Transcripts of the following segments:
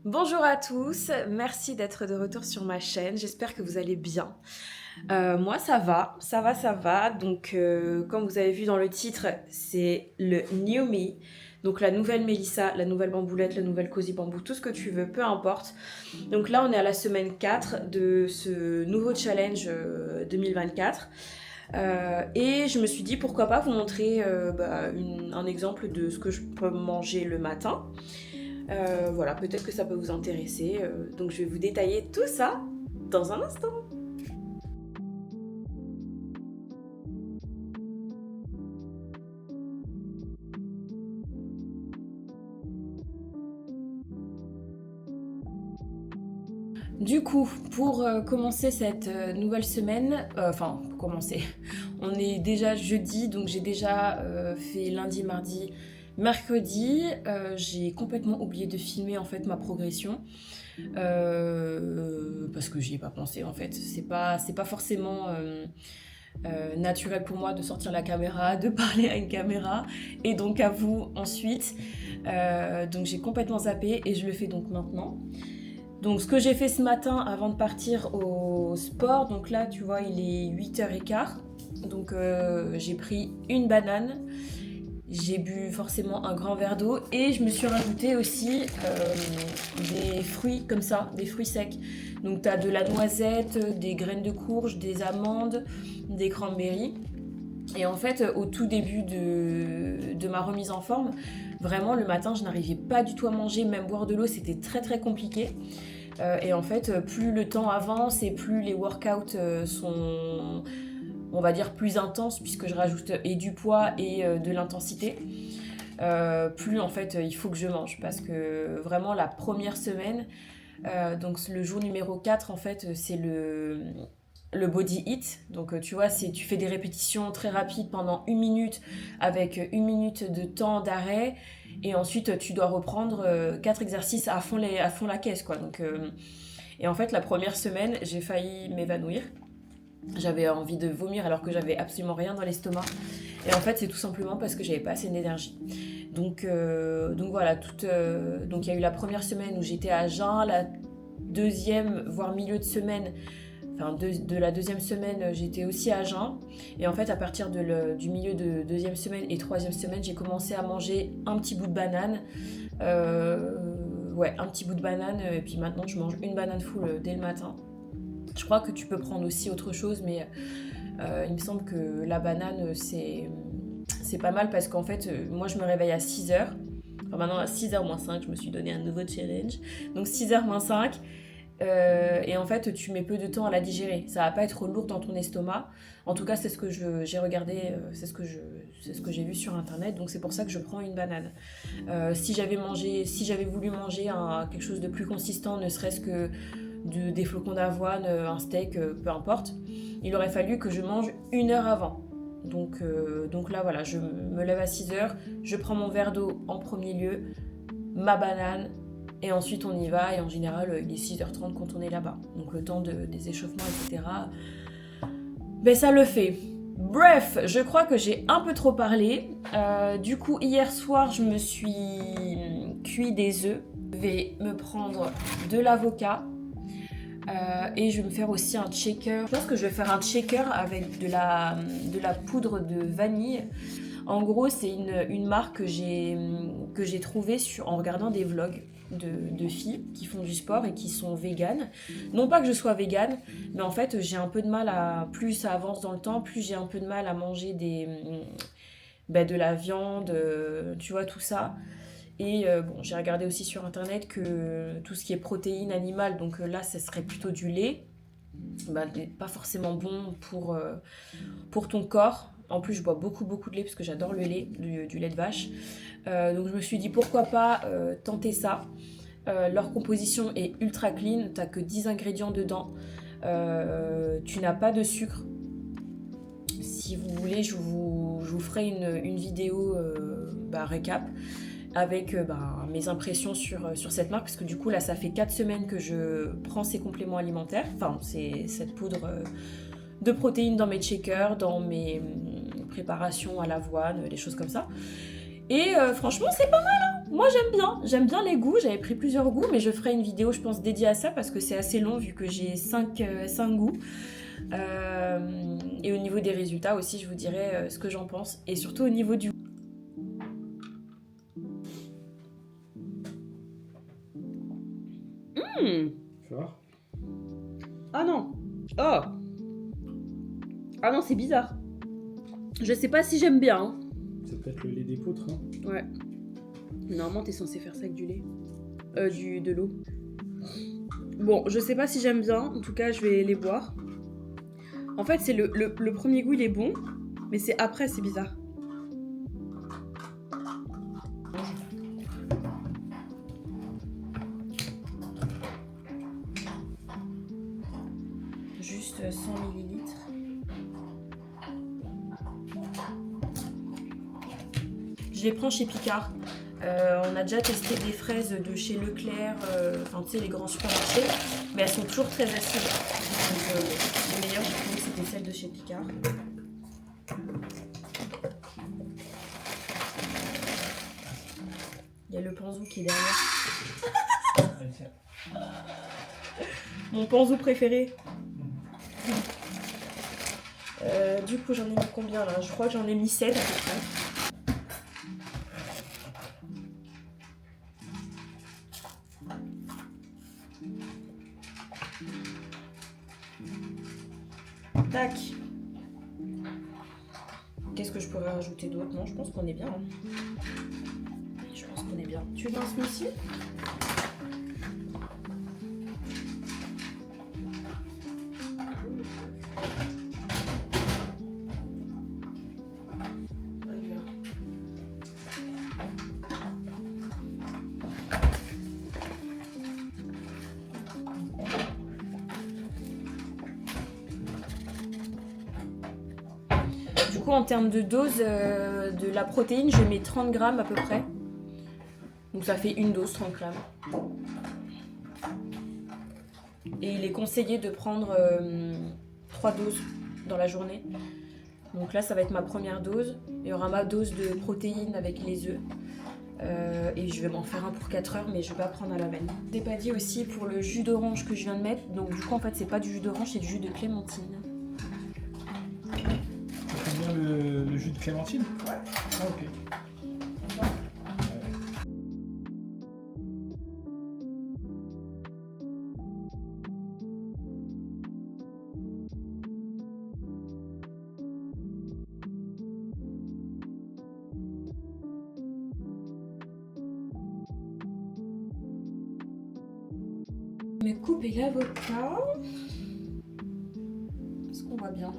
Bonjour à tous, merci d'être de retour sur ma chaîne, j'espère que vous allez bien. Moi ça va, ça va, ça va. Donc comme vous avez vu dans le titre, c'est le New Me. Donc la nouvelle Mélissa, la nouvelle Bamboulette, la nouvelle Cozy Bambou, tout ce que tu veux, peu importe. Donc là on est à la semaine 4 de ce nouveau challenge 2024. Et je me suis dit pourquoi pas vous montrer un exemple de ce que je peux manger le matin. Voilà, peut-être que ça peut vous intéresser. Donc je vais vous détailler tout ça dans un instant. Du coup, pour commencer cette nouvelle semaine, pour commencer, on est déjà jeudi, donc j'ai déjà fait lundi, mardi, mercredi. J'ai complètement oublié de filmer en fait ma progression. Parce que j'y ai pas pensé en fait. C'est pas forcément naturel pour moi de sortir la caméra, de parler à une caméra et donc à vous ensuite. Donc j'ai complètement zappé et je le fais donc maintenant. Donc ce que j'ai fait ce matin avant de partir au sport, donc là tu vois il est 8h15. Donc j'ai pris une banane, j'ai bu forcément un grand verre d'eau et je me suis rajouté aussi des fruits comme ça, des fruits secs. Donc tu as de la noisette, des graines de courge, des amandes, des cranberries. Et en fait, au tout début de ma remise en forme, vraiment le matin, je n'arrivais pas du tout à manger, même boire de l'eau, c'était très très compliqué. Et en fait, plus le temps avance et plus les workouts sont, on va dire, plus intenses, puisque je rajoute et du poids et de l'intensité, plus en fait il faut que je mange. Parce que vraiment la première semaine, donc le jour numéro 4, en fait, c'est le body hit. Donc tu vois, tu fais des répétitions très rapides pendant 1 minute avec 1 minute de temps d'arrêt. Et ensuite, tu dois reprendre 4 exercices à fond la caisse, quoi. Donc, et en fait, la première semaine, j'ai failli m'évanouir. J'avais envie de vomir alors que j'avais absolument rien dans l'estomac. Et en fait, c'est tout simplement parce que j'avais pas assez d'énergie. Donc voilà, donc il y a eu la première semaine où j'étais à jeun, la deuxième, voire milieu de semaine, enfin de la deuxième semaine, j'étais aussi à jeun. Et en fait, à partir du milieu de deuxième semaine et troisième semaine, j'ai commencé à manger un petit bout de banane. Ouais, un petit bout de banane. Et puis maintenant, je mange une banane full dès le matin. Je crois que tu peux prendre aussi autre chose, mais il me semble que la banane, c'est pas mal parce qu'en fait, moi, je me réveille à 6h. Enfin, maintenant, à 6h moins 5, je me suis donné un nouveau challenge. Donc, 6h moins 5. Et en fait, tu mets peu de temps à la digérer. Ça va pas être lourd dans ton estomac. En tout cas, c'est ce que j'ai regardé, c'est ce que j'ai vu sur internet. Donc c'est pour ça que je prends une banane. Si j'avais voulu manger quelque chose de plus consistant, ne serait-ce que des flocons d'avoine, un steak, peu importe, il aurait fallu que je mange 1 heure avant. Donc là, voilà, je me lève à 6h, je prends mon verre d'eau en premier lieu, ma banane, et ensuite on y va, et en général il est 6h30 quand on est là-bas. Donc le temps des échauffements, etc. Ben ça le fait. Bref, je crois que j'ai un peu trop parlé. Du coup, hier soir, je me suis cuit des œufs. Je vais me prendre de l'avocat. Et je vais me faire aussi un shaker. Je pense que je vais faire un shaker avec de la poudre de vanille. En gros, c'est une marque que j'ai trouvée en regardant des vlogs de filles qui font du sport et qui sont véganes. Non pas que je sois végane, mais en fait, j'ai un peu de mal plus ça avance dans le temps, plus j'ai un peu de mal à manger de la viande, tu vois, tout ça. Et bon, j'ai regardé aussi sur internet que tout ce qui est protéines animales, donc là, ça serait plutôt du lait. Pas forcément bon pour ton corps. En plus, je bois beaucoup, beaucoup de lait parce que j'adore le lait, du lait de vache. Donc je me suis dit pourquoi pas tenter ça. Leur composition est ultra clean, t'as que 10 ingrédients dedans. Tu n'as pas de sucre. Si vous voulez, je vous ferai une vidéo récap avec mes impressions sur cette marque, parce que du coup là ça fait 4 semaines que je prends ces compléments alimentaires, enfin c'est cette poudre de protéines dans mes shakers, dans mes préparations à l'avoine, des choses comme ça. Et franchement c'est pas mal, hein. Moi j'aime bien les goûts, j'avais pris plusieurs goûts, mais je ferai une vidéo je pense dédiée à ça parce que c'est assez long vu que j'ai 5 goûts. Et au niveau des résultats aussi, je vous dirai ce que j'en pense. Et surtout au niveau du... Fort. Ah non. Oh. Ah non, c'est bizarre. Je sais pas si j'aime bien. Hein. C'est peut-être le lait d'épeautre. Hein. Ouais. Normalement, t'es censé faire ça avec du lait. De l'eau. Bon, je sais pas si j'aime bien. En tout cas, je vais les boire. En fait, c'est le premier goût, il est bon. Mais c'est après, c'est bizarre. Juste 100 millilitres. Je les prends chez Picard. On a déjà testé des fraises de chez Leclerc, enfin tu sais les grands supermarchés, mais elles sont toujours très acides. Donc les meilleures j'ai trouvé c'était celles de chez Picard. Il y a le panzou qui est derrière. Mon panzou préféré. Du coup j'en ai mis combien là? Je crois que j'en ai mis 7 à peu près. Tac. Qu'est-ce que je pourrais rajouter d'autre? Non, je pense qu'on est bien. Hein. Je pense qu'on est bien. Tu veux un smoothie? Du coup, en termes de dose de la protéine, je mets 30 grammes à peu près. Donc ça fait une dose, 30 grammes. Et il est conseillé de prendre 3 doses dans la journée. Donc là, ça va être ma première dose. Il y aura ma dose de protéines avec les œufs. Et je vais m'en faire un pour 4 heures, mais je vais pas prendre à la veine. Je n'ai pas dit aussi pour le jus d'orange que je viens de mettre. Donc du coup, en fait, c'est pas du jus d'orange, c'est du jus de clémentine. T'aimes bien le jus de clémentine? Ouais. Ah, ok. Je vais couper l'avocat. Est-ce qu'on voit bien?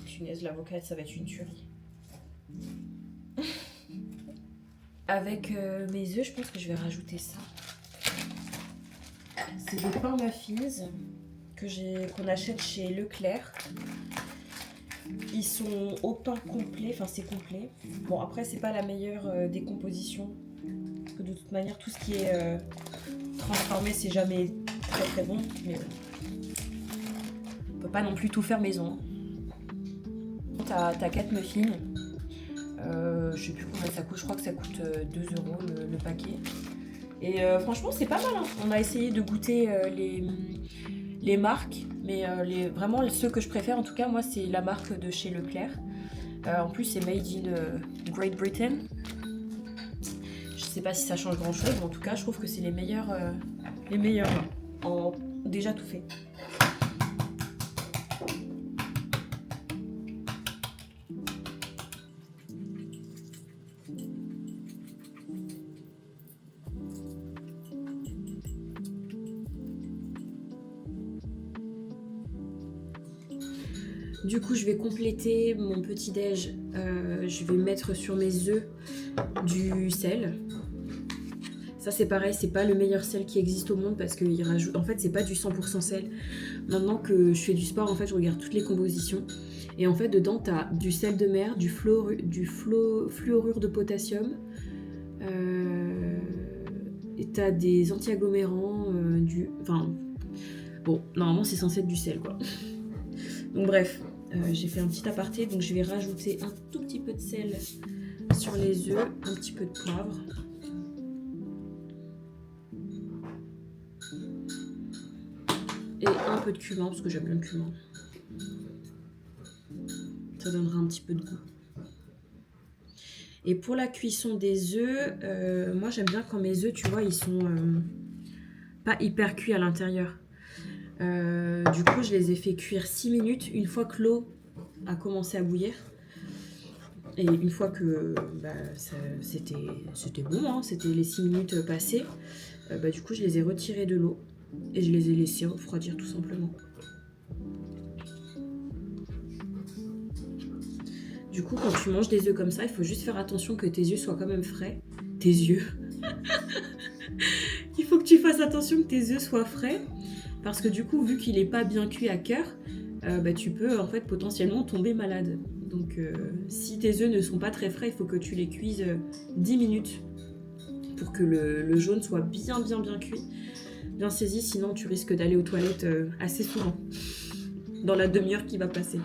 Punaise, l'avocat, ça va être une tuerie. Avec mes œufs, je pense que je vais rajouter ça. C'est des pains muffins qu'on achète chez Leclerc. Ils sont au pain complet, enfin c'est complet. Bon après c'est pas la meilleure décomposition. Parce que de toute manière tout ce qui est transformé c'est jamais très très bon. Mais on peut pas non plus tout faire maison. T'as 4 muffins. Je sais plus combien ça coûte, je crois que ça coûte 2 € le paquet. Et franchement c'est pas mal, hein. On a essayé de goûter les marques, mais vraiment ceux que je préfère en tout cas moi c'est la marque de chez Leclerc. En plus c'est made in Great Britain. Je sais pas si ça change grand chose, mais en tout cas je trouve que c'est les meilleurs en déjà tout fait. Du coup, je vais compléter mon petit déj. Je vais mettre sur mes œufs du sel. Ça, c'est pareil, c'est pas le meilleur sel qui existe au monde parce qu'il rajoute. En fait, c'est pas du 100% sel. Maintenant que je fais du sport, en fait, je regarde toutes les compositions. Et en fait, dedans, t'as du sel de mer, du fluorure de potassium, Et t'as des anti-agglomérants, Enfin, bon, normalement c'est censé être du sel, quoi. Donc bref, j'ai fait un petit aparté, donc je vais rajouter un tout petit peu de sel sur les œufs, un petit peu de poivre. Et un peu de cumin, parce que j'aime bien le cumin. Ça donnera un petit peu de goût. Et pour la cuisson des œufs, moi j'aime bien quand mes œufs, tu vois, ils sont pas hyper cuits à l'intérieur. Du coup, je les ai fait cuire 6 minutes une fois que l'eau a commencé à bouillir. Et une fois que c'était bon, hein, c'était les 6 minutes passées, du coup, je les ai retirés de l'eau et je les ai laissés refroidir tout simplement. Du coup, quand tu manges des œufs comme ça, il faut juste faire attention que tes yeux soient quand même frais. Tes yeux. Il faut que tu fasses attention que tes œufs soient frais. Parce que du coup, vu qu'il n'est pas bien cuit à cœur, tu peux en fait potentiellement tomber malade. Donc si tes œufs ne sont pas très frais, il faut que tu les cuises 10 minutes. Pour que le jaune soit bien cuit. Bien saisi, sinon tu risques d'aller aux toilettes assez souvent. Dans la demi-heure qui va passer.